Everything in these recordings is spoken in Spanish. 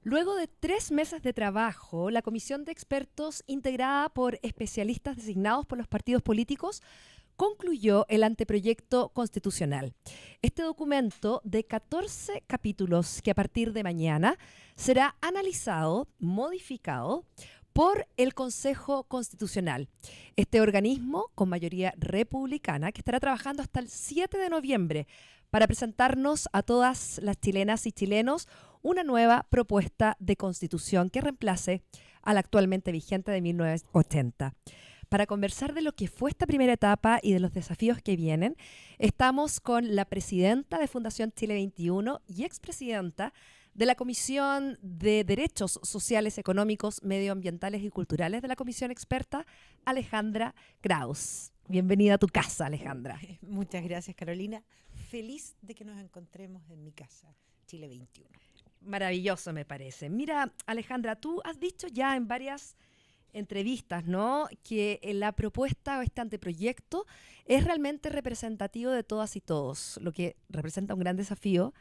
Luego de 3 meses de trabajo, la comisión de expertos integrada por especialistas designados por los partidos políticos concluyó el anteproyecto constitucional. Este documento de 14 capítulos que a partir de mañana será analizado, modificado por el Consejo Constitucional. Este organismo con mayoría republicana que estará trabajando hasta el 7 de noviembre para presentarnos a todas las chilenas y chilenos una nueva propuesta de constitución que reemplace a la actualmente vigente de 1980. Para conversar de lo que fue esta primera etapa y de los desafíos que vienen, estamos con la presidenta de Fundación Chile 21 y expresidenta de la Comisión de Derechos Sociales, Económicos, Medioambientales y Culturales de la Comisión Experta, Alejandra Kraus. Bienvenida a tu casa, Alejandra. Muchas gracias, Carolina. Feliz de que nos encontremos en mi casa, Chile 21. Maravilloso, me parece. Mira, Alejandra, tú has dicho ya en varias entrevistas, ¿no?, que la propuesta o este anteproyecto es realmente representativo de todas y todos, lo que representa un gran desafío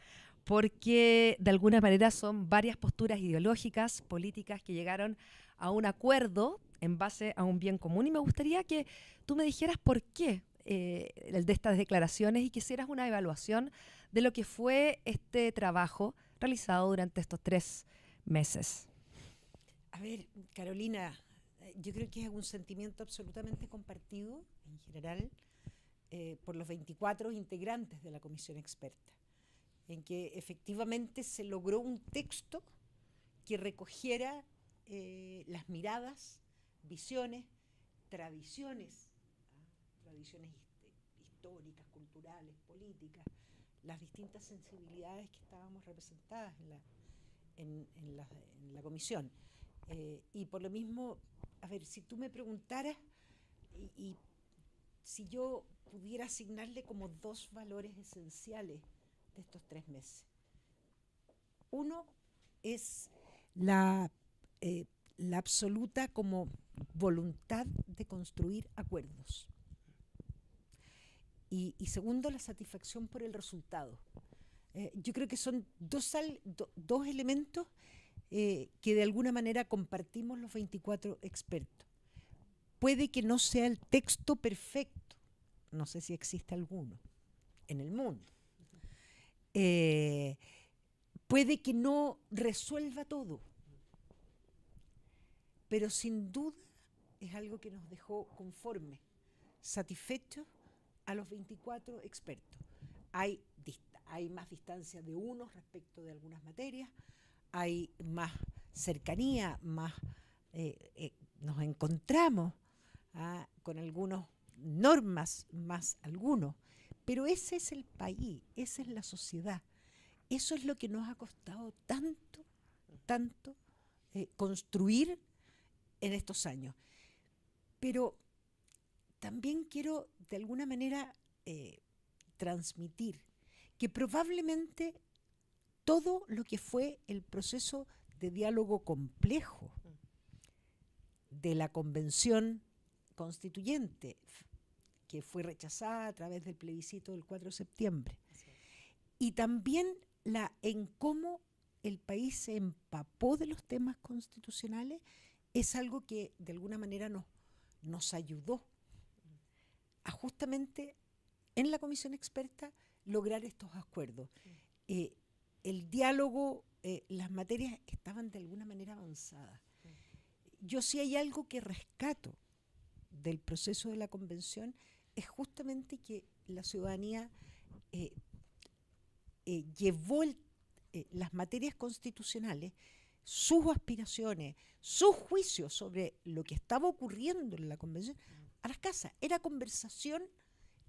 porque de alguna manera son varias posturas ideológicas, políticas que llegaron a un acuerdo en base a un bien común y me gustaría que tú me dijeras por qué el de estas declaraciones y que hicieras una evaluación de lo que fue este trabajo realizado durante estos 3 meses. A ver, Carolina, yo creo que es un sentimiento absolutamente compartido en general por los 24 integrantes de la comisión experta, en que efectivamente se logró un texto que recogiera las miradas, visiones, tradiciones, tradiciones históricas, culturales, políticas, las distintas sensibilidades que estábamos representadas en la comisión. Y por lo mismo, a ver, si tú me preguntaras y si yo pudiera asignarle como dos valores esenciales de estos 3 meses. Uno es la absoluta como voluntad de construir acuerdos. Y segundo, la satisfacción por el resultado. Yo creo que son dos elementos que de alguna manera compartimos los 24 expertos. Puede que no sea el texto perfecto, no sé si existe alguno en el mundo. Puede que no resuelva todo, pero sin duda es algo que nos dejó conformes, satisfechos a los 24 expertos. Hay más distancia de unos respecto de algunas materias, hay más cercanía, más nos encontramos con algunas normas, más algunos, pero ese es el país, esa es la sociedad. Eso es lo que nos ha costado tanto construir en estos años. Pero también quiero de alguna manera transmitir que probablemente todo lo que fue el proceso de diálogo complejo de la convención constituyente, que fue rechazada a través del plebiscito del 4 de septiembre, y también en cómo el país se empapó de los temas constitucionales, es algo que de alguna manera nos ayudó a justamente en la comisión experta lograr estos acuerdos. El diálogo, las materias estaban de alguna manera avanzadas. Yo sí hay algo que rescato del proceso de la convención, es justamente que la ciudadanía llevó las materias constitucionales, sus aspiraciones, sus juicios sobre lo que estaba ocurriendo en la convención a las casas. Era conversación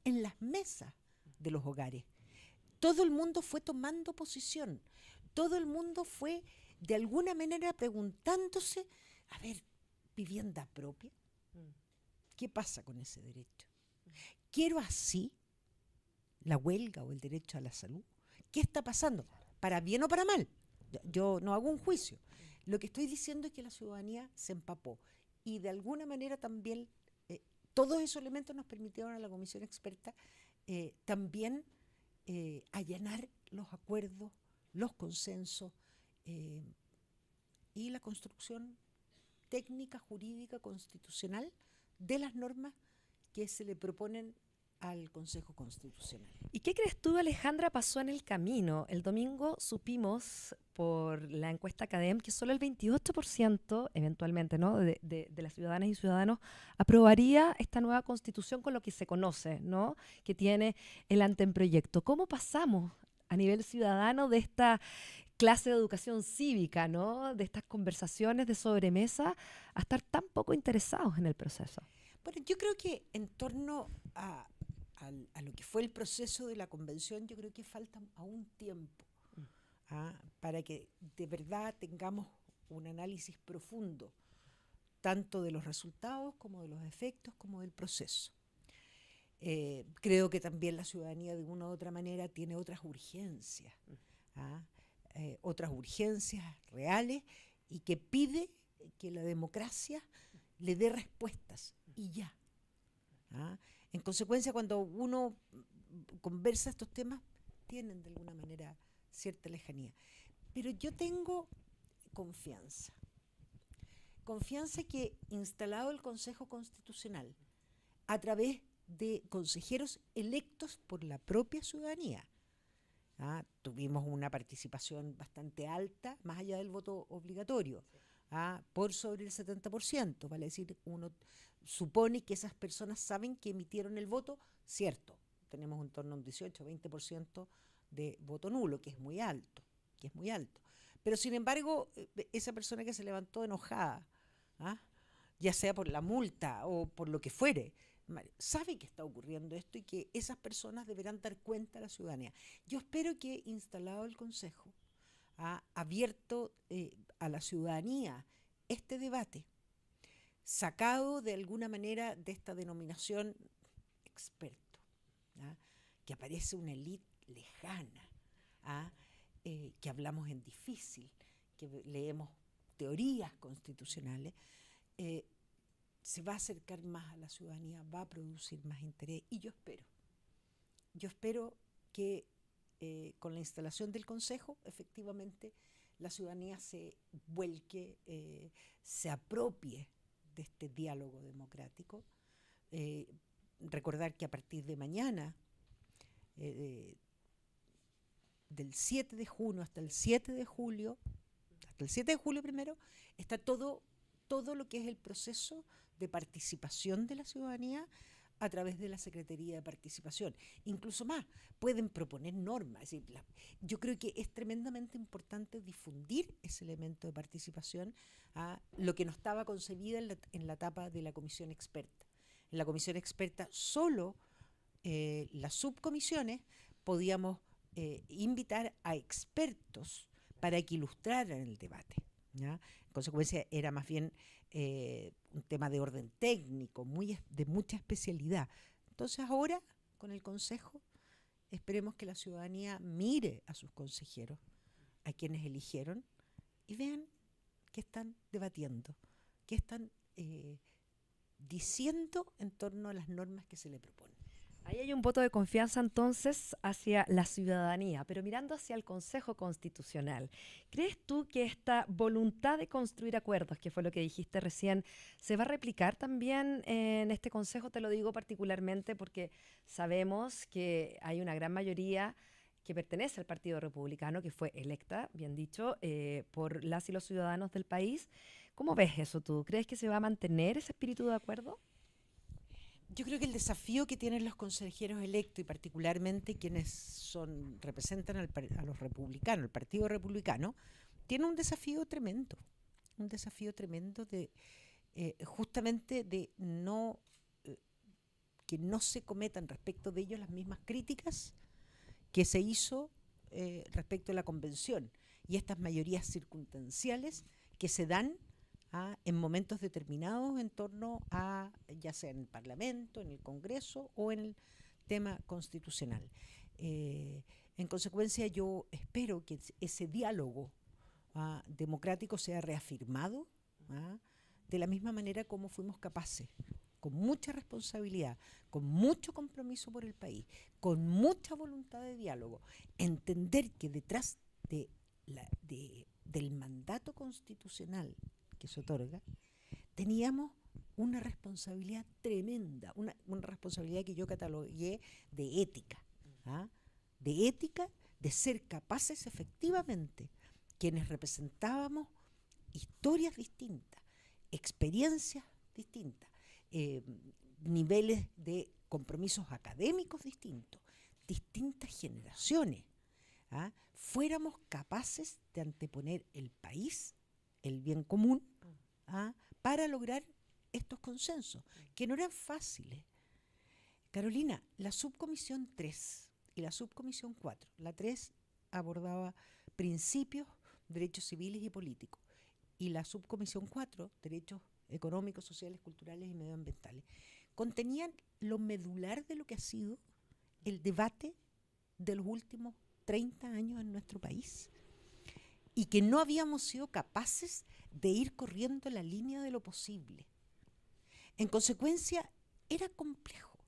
en las mesas de los hogares. Todo el mundo fue tomando posición, todo el mundo fue de alguna manera preguntándose, a ver, ¿vivienda propia? ¿Qué pasa con ese derecho? ¿Quiero así la huelga o el derecho a la salud? ¿Qué está pasando? ¿Para bien o para mal? Yo no hago un juicio. Lo que estoy diciendo es que la ciudadanía se empapó y de alguna manera también todos esos elementos nos permitieron a la comisión experta también allanar los acuerdos, los consensos, y la construcción técnica, jurídica, constitucional de las normas que se le proponen al Consejo Constitucional. ¿Y qué crees tú, Alejandra, pasó en el camino? El domingo supimos por la encuesta CADEM que solo el 28%, eventualmente, ¿no?, de las ciudadanas y ciudadanos aprobaría esta nueva constitución con lo que se conoce, ¿no?, que tiene el anteproyecto. ¿Cómo pasamos a nivel ciudadano de esta clase de educación cívica, ¿no?, de estas conversaciones de sobremesa, a estar tan poco interesados en el proceso? Bueno, yo creo que en torno a lo que fue el proceso de la convención, yo creo que falta aún tiempo para que de verdad tengamos un análisis profundo, tanto de los resultados como de los efectos, como del proceso. Creo que también la ciudadanía de una u otra manera tiene otras urgencias, otras urgencias reales y que pide que la democracia le dé respuestas y ya. En consecuencia, cuando uno conversa estos temas, tienen de alguna manera cierta lejanía. Pero yo tengo confianza. Confianza que instalado el Consejo Constitucional, a través de consejeros electos por la propia ciudadanía, tuvimos una participación bastante alta, más allá del voto obligatorio, por sobre el 70%, vale decir, uno supone que esas personas saben que emitieron el voto, cierto, tenemos en torno a un 18-20% de voto nulo, que es muy alto, pero sin embargo, esa persona que se levantó enojada, ya sea por la multa o por lo que fuere, sabe que está ocurriendo esto y que esas personas deberán dar cuenta a la ciudadanía. Yo espero que instalado el Consejo, abierto a la ciudadanía este debate, sacado de alguna manera de esta denominación experto, que aparece una élite lejana, que hablamos en difícil, que leemos teorías constitucionales, se va a acercar más a la ciudadanía, va a producir más interés y yo espero que con la instalación del Consejo efectivamente la ciudadanía se vuelque, se apropie de este diálogo democrático. Recordar que a partir de mañana, del 7 de junio hasta el 7 de julio, primero, está todo lo que es el proceso de participación de la ciudadanía a través de la Secretaría de Participación. Incluso más, pueden proponer normas. Es decir, yo creo que es tremendamente importante difundir ese elemento de participación a lo que no estaba concebida en la etapa de la comisión experta. En la comisión experta solo las subcomisiones podíamos invitar a expertos para que ilustraran el debate, ¿ya? En consecuencia, era más bien un tema de orden técnico, de mucha especialidad. Entonces ahora, con el Consejo, esperemos que la ciudadanía mire a sus consejeros, a quienes eligieron, y vean qué están debatiendo, qué están diciendo en torno a las normas que se le proponen. Ahí hay un voto de confianza entonces hacia la ciudadanía, pero mirando hacia el Consejo Constitucional, ¿crees tú que esta voluntad de construir acuerdos, que fue lo que dijiste recién, se va a replicar también en este Consejo? Te lo digo particularmente porque sabemos que hay una gran mayoría que pertenece al Partido Republicano, que fue electa, bien dicho, por las y los ciudadanos del país. ¿Cómo ves eso tú? ¿Crees que se va a mantener ese espíritu de acuerdo? Yo creo que el desafío que tienen los consejeros electos y particularmente quienes representan a los republicanos, el Partido Republicano, tiene un desafío tremendo de justamente de que no se cometan respecto de ellos las mismas críticas que se hizo respecto a la convención y estas mayorías circunstanciales que se dan en momentos determinados en torno a, ya sea en el Parlamento, en el Congreso o en el tema constitucional. En consecuencia, yo espero que ese diálogo democrático sea reafirmado de la misma manera como fuimos capaces, con mucha responsabilidad, con mucho compromiso por el país, con mucha voluntad de diálogo, entender que detrás de del mandato constitucional que se otorga, teníamos una responsabilidad tremenda, una responsabilidad que yo catalogué de ética, ¿ah? De ética, de ser capaces efectivamente, quienes representábamos historias distintas, experiencias distintas, niveles de compromisos académicos distintos, distintas generaciones, ¿ah? Fuéramos capaces de anteponer el país, el bien común, ¿ah? Para lograr estos consensos, que no eran fáciles. Carolina, la subcomisión 3 y la subcomisión 4, la 3 abordaba principios, derechos civiles y políticos, y la subcomisión 4, derechos económicos, sociales, culturales y medioambientales, contenían lo medular de lo que ha sido el debate de los últimos 30 años en nuestro país, y que no habíamos sido capaces de ir corriendo la línea de lo posible. En consecuencia, era complejo.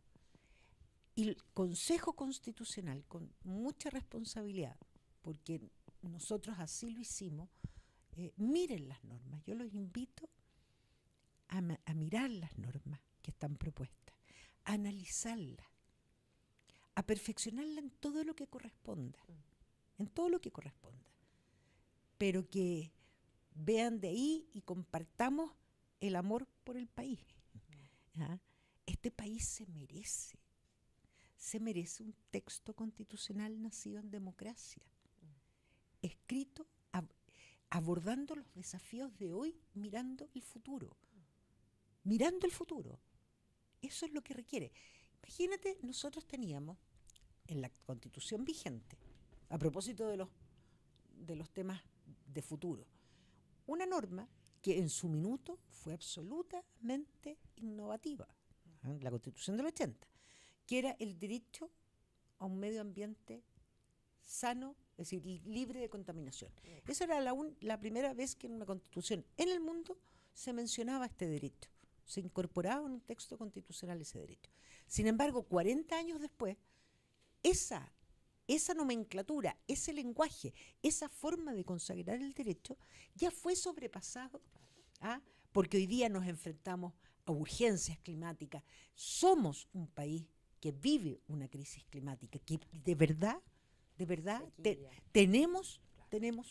Y el Consejo Constitucional, con mucha responsabilidad, porque nosotros así lo hicimos, miren las normas. Yo los invito a mirar las normas que están propuestas, a analizarlas, a perfeccionarlas en todo lo que corresponda, pero que vean de ahí y compartamos el amor por el país. ¿Ah? Este país se merece un texto constitucional nacido en democracia, escrito abordando los desafíos de hoy, mirando el futuro. Eso es lo que requiere. Imagínate, nosotros teníamos en la Constitución vigente, a propósito de los temas de futuro, una norma que en su minuto fue absolutamente innovativa, la Constitución del 80, que era el derecho a un medio ambiente sano, es decir, libre de contaminación. Esa era la primera vez que en una Constitución en el mundo se mencionaba este derecho, se incorporaba en un texto constitucional ese derecho. Sin embargo, 40 años después, esa nomenclatura, ese lenguaje, esa forma de consagrar el derecho ya fue sobrepasado, porque hoy día nos enfrentamos a urgencias climáticas. Somos un país que vive una crisis climática, que de verdad tenemos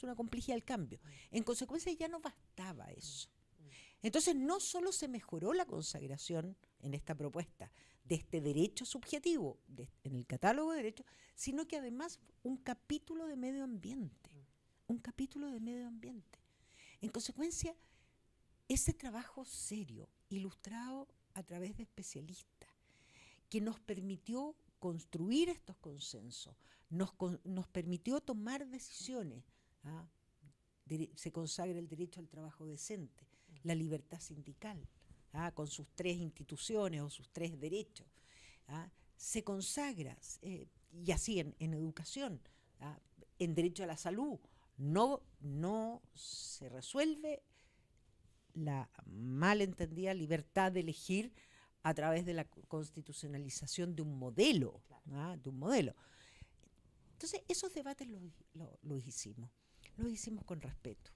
una complejidad del cambio. En consecuencia ya no bastaba eso. Entonces no solo se mejoró la consagración en esta propuesta de este derecho subjetivo en el catálogo de derechos, sino que además un capítulo de medio ambiente. En consecuencia, ese trabajo serio, ilustrado a través de especialistas, que nos permitió construir estos consensos, nos permitió tomar decisiones. Se consagra el derecho al trabajo decente, la libertad sindical, con sus 3 instituciones o sus 3 derechos. Se consagra, y así en educación, en derecho a la salud. No se resuelve la mal entendida libertad de elegir a través de la constitucionalización de un modelo, Entonces, esos debates los hicimos con respeto.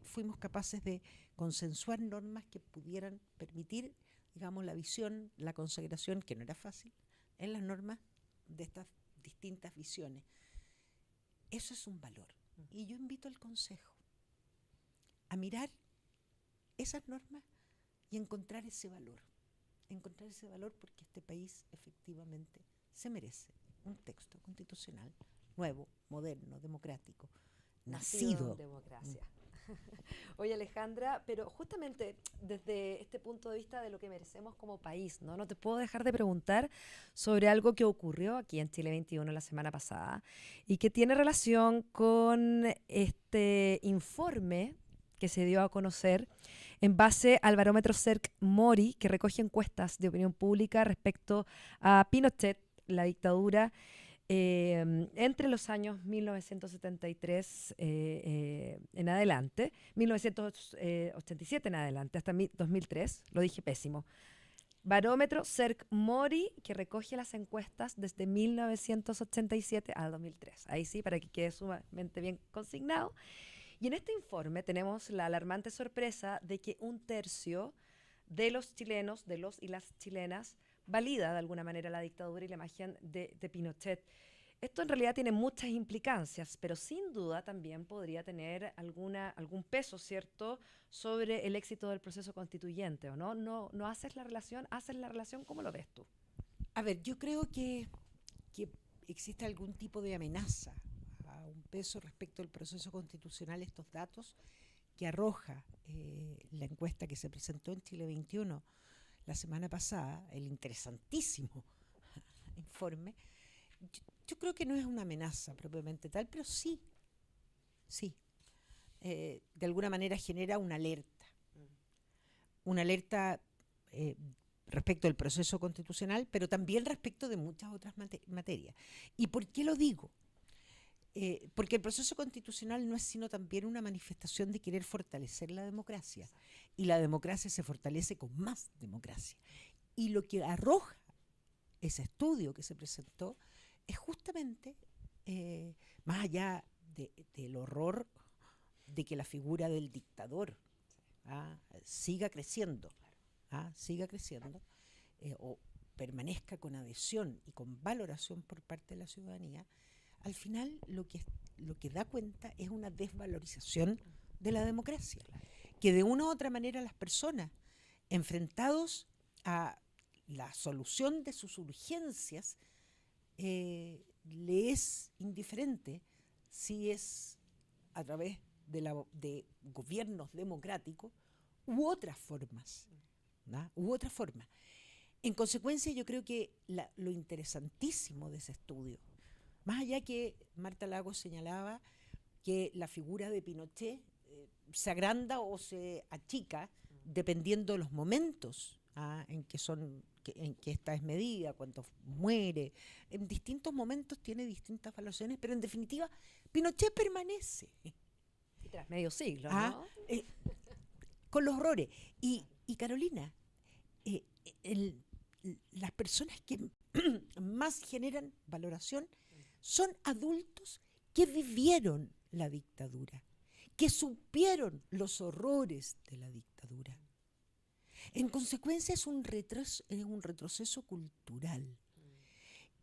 Fuimos capaces de consensuar normas que pudieran permitir, digamos, la visión, la consagración, que no era fácil, en las normas de estas distintas visiones. Eso es un valor. Y yo invito al Consejo a mirar esas normas y encontrar ese valor. Porque este país efectivamente se merece un texto constitucional nuevo, moderno, democrático, nacido en democracia. Oye, Alejandra, pero justamente desde este punto de vista de lo que merecemos como país, ¿no? No te puedo dejar de preguntar sobre algo que ocurrió aquí en Chile 21 la semana pasada y que tiene relación con este informe que se dio a conocer en base al barómetro CERC-Mori, que recoge encuestas de opinión pública respecto a Pinochet, la dictadura, entre los años 1973 en adelante, 1987 en adelante, hasta 2003, lo dije pésimo. Barómetro CERC-Mori, que recoge las encuestas desde 1987 al 2003. Ahí sí, para que quede sumamente bien consignado. Y en este informe tenemos la alarmante sorpresa de que 1/3 de los chilenos, de los y las chilenas, valida de alguna manera la dictadura y la imagen de Pinochet. Esto en realidad tiene muchas implicancias, pero sin duda también podría tener algún peso, ¿cierto?, sobre el éxito del proceso constituyente, ¿o no? ¿No haces la relación? ¿Haces la relación? ¿Cómo lo ves tú? A ver, yo creo que existe algún tipo de amenaza a un peso respecto al proceso constitucional, estos datos que arroja la encuesta que se presentó en Chile 21 la semana pasada, el interesantísimo informe. Yo creo que no es una amenaza propiamente tal, pero sí, de alguna manera genera una alerta respecto del proceso constitucional, pero también respecto de muchas otras materias. ¿Y por qué lo digo? Porque el proceso constitucional no es sino también una manifestación de querer fortalecer la democracia, y la democracia se fortalece con más democracia. Y lo que arroja ese estudio que se presentó es justamente, más allá del horror de que la figura del dictador siga creciendo, o permanezca con adhesión y con valoración por parte de la ciudadanía, al final lo que da cuenta es una desvalorización de la democracia, que de una u otra manera las personas, enfrentados a la solución de sus urgencias, le es indiferente si es a través de gobiernos democráticos u otras formas, ¿no? En consecuencia, yo creo que lo interesantísimo de ese estudio, más allá que Marta Lagos señalaba que la figura de Pinochet se agranda o se achica dependiendo de los momentos en que esta es medida, cuánto muere. En distintos momentos tiene distintas valoraciones, pero en definitiva, Pinochet permanece. Y tras medio siglo, ¿no? Con los horrores. Y Carolina, las personas que más generan valoración son adultos que vivieron la dictadura, que supieron los horrores de la dictadura. En consecuencia, es un retroceso cultural.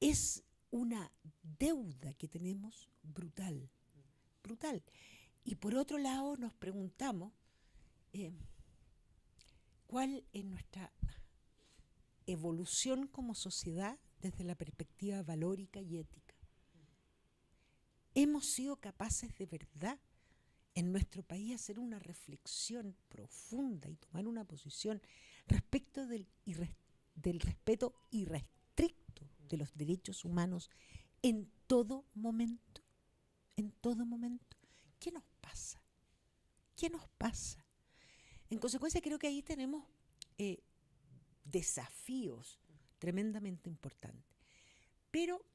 Es una deuda que tenemos brutal. Y por otro lado, nos preguntamos cuál es nuestra evolución como sociedad desde la perspectiva valórica y ética. ¿Hemos sido capaces de verdad en nuestro país hacer una reflexión profunda y tomar una posición respecto del respeto irrestricto de los derechos humanos en todo momento? En todo momento. ¿Qué nos pasa? En consecuencia, creo que ahí tenemos desafíos tremendamente importantes. Pero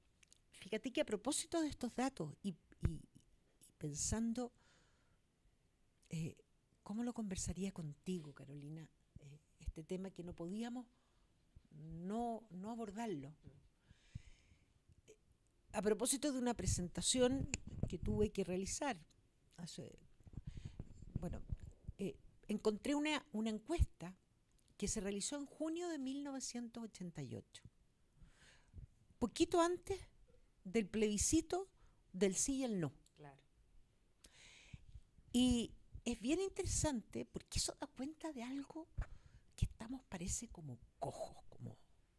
fíjate que a propósito de estos datos y pensando cómo lo conversaría contigo, Carolina, este tema que no podíamos no abordarlo. A propósito de una presentación que tuve que realizar encontré una encuesta que se realizó en junio de 1988, poquito antes del plebiscito del sí y el no. Claro. Y es bien interesante porque eso da cuenta de algo que estamos, parece, como cojos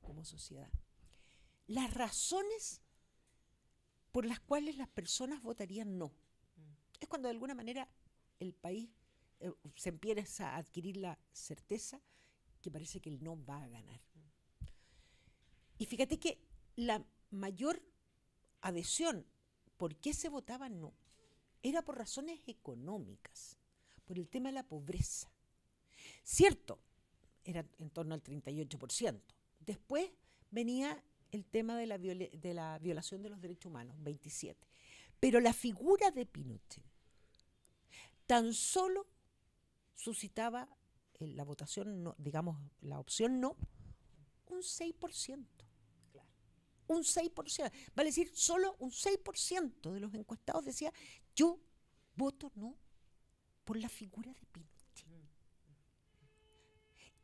como sociedad. Las razones por las cuales las personas votarían no. Es cuando de alguna manera el país se empieza a adquirir la certeza que parece que el no va a ganar. Y fíjate que la mayor adhesión, ¿por qué se votaba no? Era por razones económicas, por el tema de la pobreza. Cierto, era en torno al 38%. Después venía el tema de la violación de los derechos humanos, 27%. Pero la figura de Pinochet tan solo suscitaba la votación, no, digamos, la opción no, un 6%. Claro. Un 6%. Vale decir, solo un 6% de los encuestados decía, yo voto no. por la figura de Pinochet.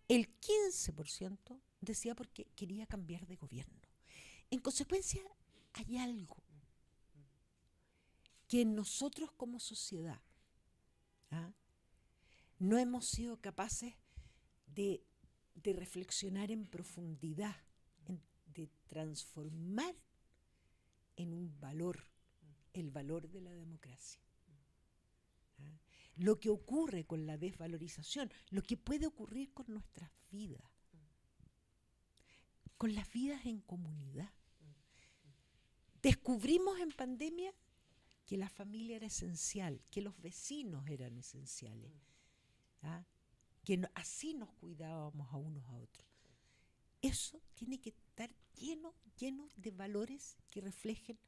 El 15% decía porque quería cambiar de gobierno. En consecuencia, hay algo que nosotros como sociedad no hemos sido capaces de reflexionar en profundidad, de transformar en un valor, el valor de la democracia. Lo que ocurre con la desvalorización, lo que puede ocurrir con nuestras vidas, con las vidas en comunidad. Descubrimos en pandemia que la familia era esencial, que los vecinos eran esenciales, que así nos cuidábamos a unos a otros. Eso tiene que estar lleno de valores que reflejen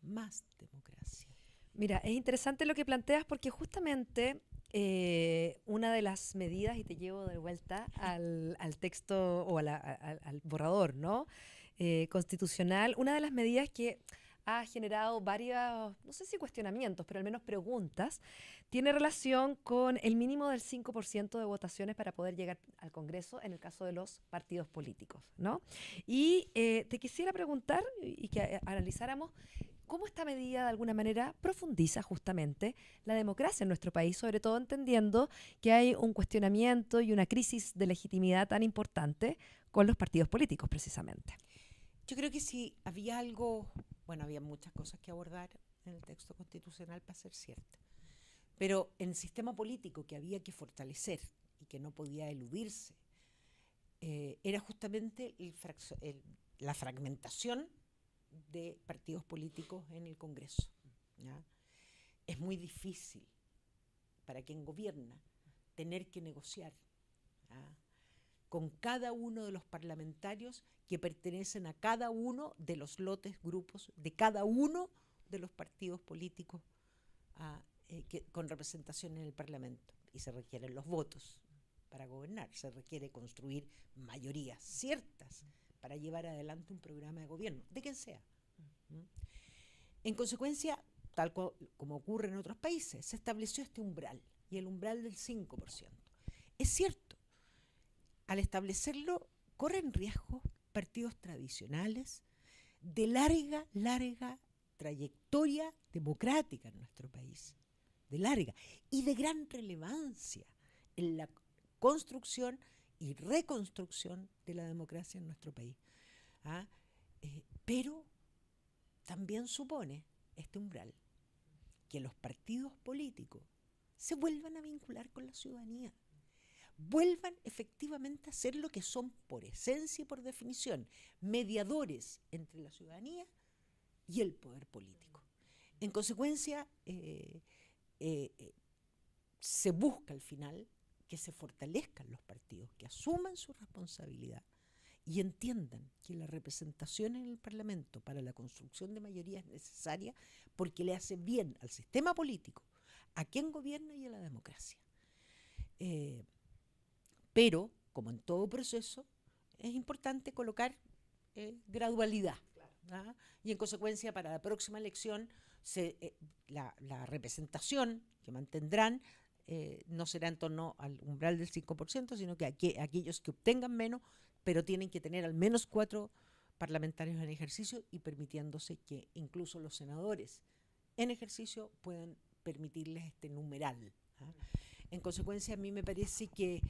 más democracia. Mira, es interesante lo que planteas porque justamente una de las medidas, y te llevo de vuelta al texto o al borrador, ¿no? Constitucional, una de las medidas que ha generado varios, no sé si cuestionamientos, pero al menos preguntas, tiene relación con el mínimo del 5% de votaciones para poder llegar al Congreso en el caso de los partidos políticos, ¿no? Y te quisiera preguntar y que analizáramos cómo esta medida de alguna manera profundiza justamente la democracia en nuestro país, sobre todo entendiendo que hay un cuestionamiento y una crisis de legitimidad tan importante con los partidos políticos precisamente. Yo creo que si había algo, bueno, había muchas cosas que abordar en el texto constitucional para ser cierta, pero en el sistema político que había que fortalecer y que no podía eludirse, era justamente la fragmentación de partidos políticos en el Congreso, ¿ya? Es muy difícil para quien gobierna tener que negociar con cada uno de los parlamentarios que pertenecen a cada uno de los lotes, grupos, de cada uno de los partidos políticos con representación en el Parlamento. Y se requieren los votos para gobernar, se requiere construir mayorías ciertas para llevar adelante un programa de gobierno, de quien sea. En consecuencia, tal como ocurre en otros países, se estableció este umbral, y el umbral del 5%. Es cierto, al establecerlo, corren riesgo partidos tradicionales de larga trayectoria democrática en nuestro país, de larga y de gran relevancia en la construcción y reconstrucción de la democracia en nuestro país. Pero también supone este umbral que los partidos políticos se vuelvan a vincular con la ciudadanía, vuelvan efectivamente a ser lo que son por esencia y por definición, mediadores entre la ciudadanía y el poder político. En consecuencia, se busca al final que se fortalezcan los partidos, que asuman su responsabilidad y entiendan que la representación en el Parlamento para la construcción de mayoría es necesaria porque le hace bien al sistema político, a quien gobierna y a la democracia. Pero, como en todo proceso, es importante colocar gradualidad. Claro. Y en consecuencia, para la próxima elección, la representación que mantendrán no será en torno al umbral del 5%, sino que aquellos que obtengan menos, pero tienen que tener al menos 4 parlamentarios en ejercicio y permitiéndose que incluso los senadores en ejercicio puedan permitirles este numeral. En consecuencia, a mí me parece que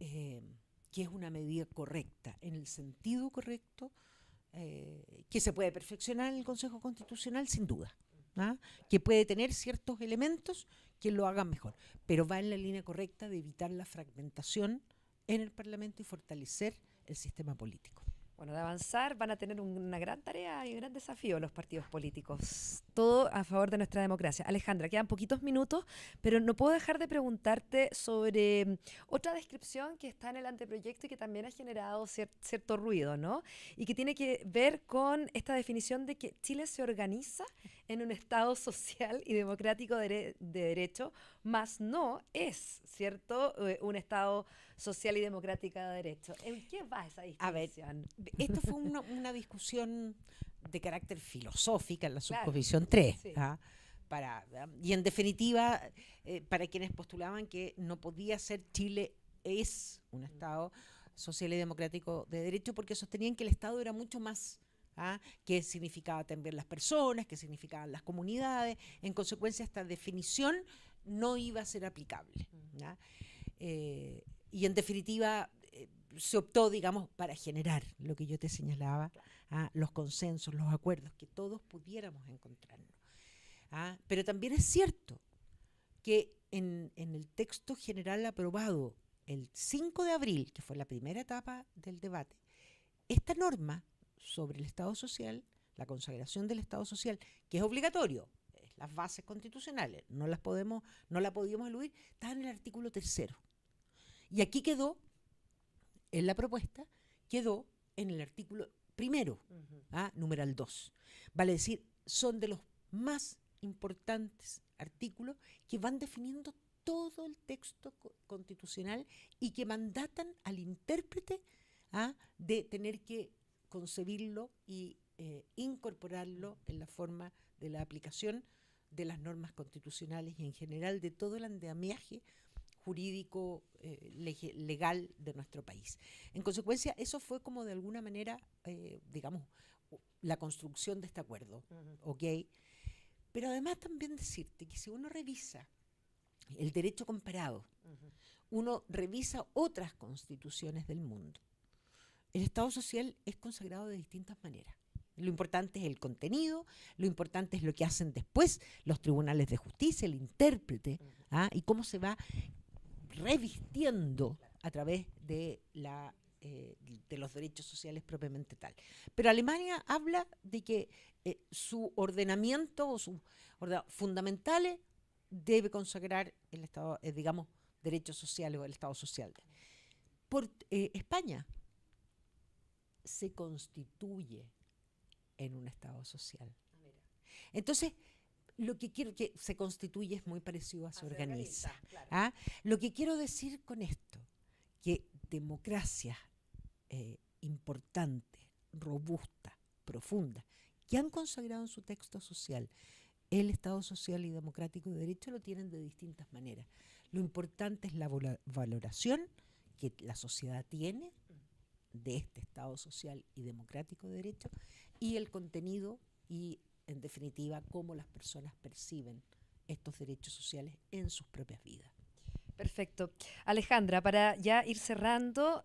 es una medida correcta, en el sentido correcto, que se puede perfeccionar en el Consejo Constitucional sin duda, que puede tener ciertos elementos que lo hagan mejor, pero va en la línea correcta de evitar la fragmentación en el Parlamento y fortalecer el sistema político. Bueno, de avanzar van a tener una gran tarea y un gran desafío los partidos políticos. Todo a favor de nuestra democracia. Alejandra, quedan poquitos minutos, pero no puedo dejar de preguntarte sobre otra descripción que está en el anteproyecto y que también ha generado cierto ruido, ¿no? Y que tiene que ver con esta definición de que Chile se organiza en un Estado social y democrático de derecho, más no es, ¿cierto?, un Estado social y democrático de derecho. ¿En qué va esa distinción? A ver, esto fue una discusión de carácter filosófica en la subcomisión 3, y en definitiva, para quienes postulaban que no podía ser Chile es un Estado social y democrático de derecho, porque sostenían que el Estado era mucho más, que significaba también las personas, que significaban las comunidades. En consecuencia, esta definición no iba a ser aplicable. Y en definitiva, se optó, digamos, para generar lo que yo te señalaba, los consensos, los acuerdos, que todos pudiéramos encontrarnos. Pero también es cierto que en el texto general aprobado el 5 de abril, que fue la primera etapa del debate, esta norma sobre el Estado social, la consagración del Estado social, que es obligatorio, las bases constitucionales, no la podíamos eludir, está en el artículo 3. Y aquí quedó, en la propuesta, quedó en el artículo 1, numeral 2. Vale decir, son de los más importantes artículos que van definiendo todo el texto constitucional y que mandatan al intérprete de tener que concebirlo y incorporarlo en la forma de la aplicación de las normas constitucionales y en general de todo el andamiaje jurídico legal de nuestro país. En consecuencia, eso fue como de alguna manera, digamos, la construcción de este acuerdo, ¿ok? Pero además también decirte que si uno revisa el derecho comparado, uno revisa otras constituciones del mundo, el Estado social es consagrado de distintas maneras. Lo importante es el contenido, lo importante es lo que hacen después los tribunales de justicia, el intérprete, y cómo se va revistiendo a través de los derechos sociales propiamente tal. Pero Alemania habla de que su ordenamiento o sus fundamentales debe consagrar el Estado, digamos, derechos sociales o el Estado social. Por España se constituye en un Estado social. Entonces, lo que quiero que se constituye es muy parecido a se organiza. Claro. Lo que quiero decir con esto, que democracias importantes, robustas, profundas, que han consagrado en su texto social el Estado social y democrático de derecho, lo tienen de distintas maneras. Lo importante es la valoración que la sociedad tiene de este Estado social y democrático de derecho y el contenido y, en definitiva, cómo las personas perciben estos derechos sociales en sus propias vidas. Perfecto. Alejandra, para ya ir cerrando,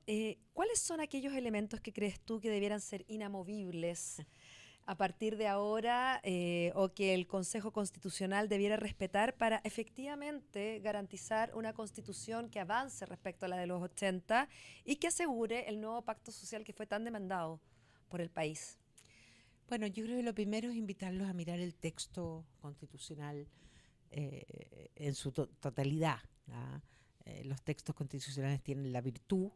¿cuáles son aquellos elementos que crees tú que debieran ser inamovibles a partir de ahora o que el Consejo Constitucional debiera respetar para efectivamente garantizar una constitución que avance respecto a la de los 80 y que asegure el nuevo pacto social que fue tan demandado por el país? Bueno, yo creo que lo primero es invitarlos a mirar el texto constitucional en su totalidad. Los textos constitucionales tienen la virtud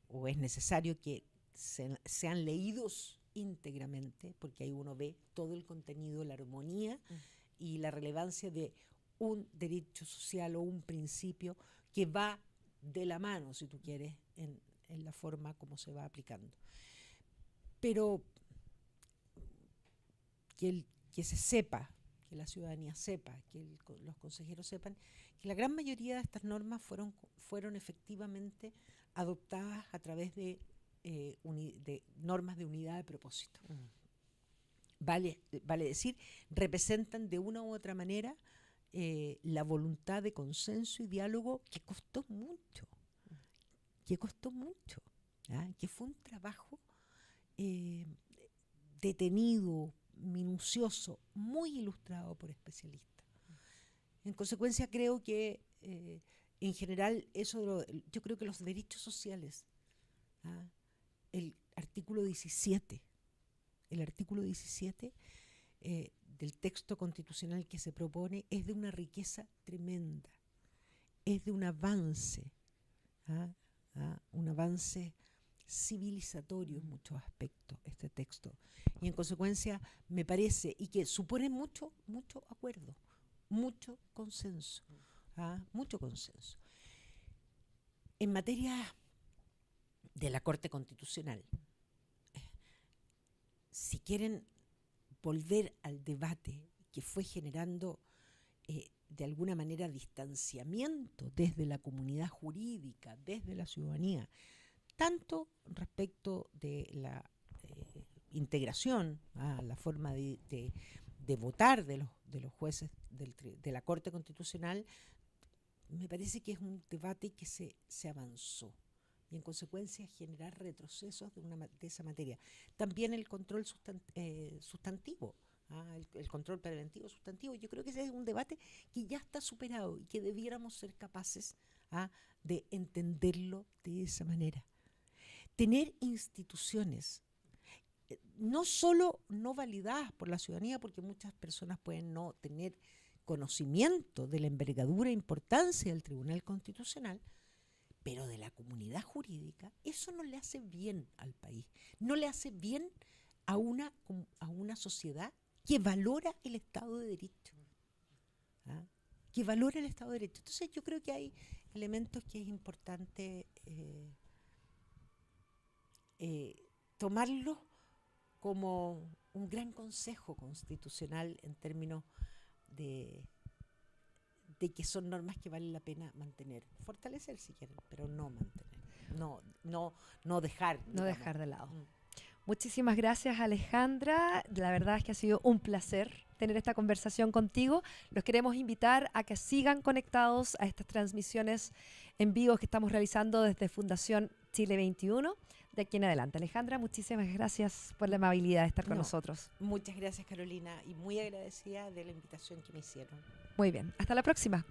o es necesario que sean leídos íntegramente, porque ahí uno ve todo el contenido, la armonía y la relevancia de un derecho social o un principio que va de la mano, si tú quieres, en la forma como se va aplicando. Pero que se sepa, que la ciudadanía sepa, que los consejeros sepan, que la gran mayoría de estas normas fueron efectivamente adoptadas a través de normas de unidad de propósito. Vale decir, representan de una u otra manera la voluntad de consenso y diálogo que costó mucho, que fue un trabajo detenido, minucioso, muy ilustrado por especialistas. En consecuencia, creo que en general yo creo que los derechos sociales, el artículo 17 del texto constitucional que se propone es de una riqueza tremenda, es de un avance civilizatorio en muchos aspectos este texto, y en consecuencia me parece, y que supone mucho acuerdo, mucho consenso. En materia de la Corte Constitucional, si quieren volver al debate que fue generando de alguna manera distanciamiento desde la comunidad jurídica, desde la ciudadanía, tanto respecto de la integración, la forma de votar de los jueces de la Corte Constitucional. Me parece que es un debate que se avanzó y en consecuencia generar retrocesos de esa materia. También el control sustantivo, el control preventivo sustantivo. Yo creo que ese es un debate que ya está superado y que debiéramos ser capaces de entenderlo de esa manera. Tener instituciones no solo no validadas por la ciudadanía, porque muchas personas pueden no tener conocimiento de la envergadura e importancia del Tribunal Constitucional, pero de la comunidad jurídica, eso no le hace bien al país, no le hace bien a una sociedad que valora el Estado de Derecho. Que valora el Estado de Derecho. Entonces yo creo que hay elementos que es importante tomarlos como un gran consejo constitucional en términos de que son normas que vale la pena mantener, fortalecer si quieren, pero no mantener, no dejar. No dejar de lado. Muchísimas gracias, Alejandra. La verdad es que ha sido un placer tener esta conversación contigo. Los queremos invitar a que sigan conectados a estas transmisiones en vivo que estamos realizando desde Fundación Chile 21. De aquí en adelante. Alejandra, muchísimas gracias por la amabilidad de estar con nosotros. Muchas gracias, Carolina, y muy agradecida de la invitación que me hicieron. Muy bien, hasta la próxima.